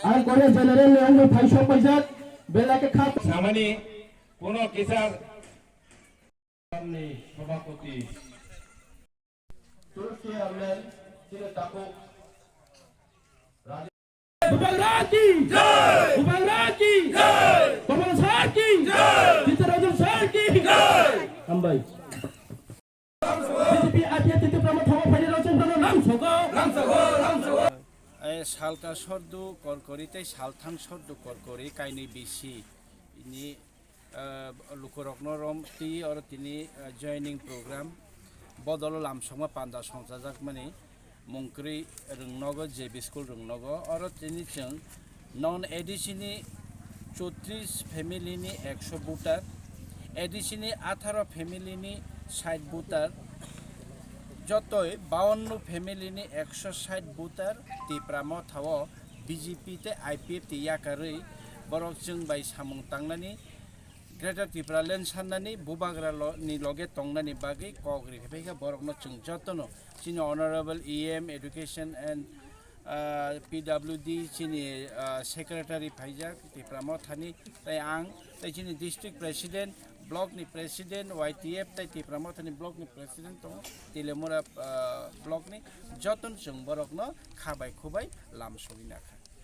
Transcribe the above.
আর করে জেনারেল নেওয়া ফাইসো পয়সাত বেলাকে খাপ সামানি কোন কিসার সভাপতি তুলসী আমলেন ছিল তাকু Ubangraki jai Ubangraki jai Baban Sarki jai Titarajul Sarki jai আমবাই BJP আতিয়া Tipra Motha ফাইনাল রচন করো নাম সগো সালকা সর্দু করকরিতে সালথাং সর্দু করকরি কাইনি বিসি ইনি লুকরকনরম তি আর তিনি জয়নিং প্রোগ্রাম বদল লামসমা পান্দা সংসাজাক মানে মুংক্রি রংনগ জেবি স্কুল রংনগ আর তিনি जों নন এডিসিনি 34 ফ্যামিলিনি 100 ভোটার এডিসিনি 18 ফ্যামিলিনি 60 ভোটার যতই 52 ফ্যামিলিনি 160 ভোটার টিপ্রা মথাव বিজেপি তে আইপিএফ তে याकारै বরক जों बाय सामुं तांनानि ग्रेटर टिप्रा लेन्ड साननानि बुबाग्रा नि लगे तंनानि बागै कग्रि फेफैखा बरकनो जों जतनो चिनि honourable इएम education and पिडब्ल्यूडी Chini secretary फाइजाक Tipra मथानि ताइ आं ताइ चिनि डिस्ट्रिक्ट प्रेसिडेंट ब्लॉक नि प्रेसिडेंट वाईटीएफ ताइ टिप्रा मथानि ब्लॉक नि प्रेसिडेंट दं तेलियामुरा ब्लॉक नि जतन जों बरकनो खाबाय खुबाय लाम सलिनाखा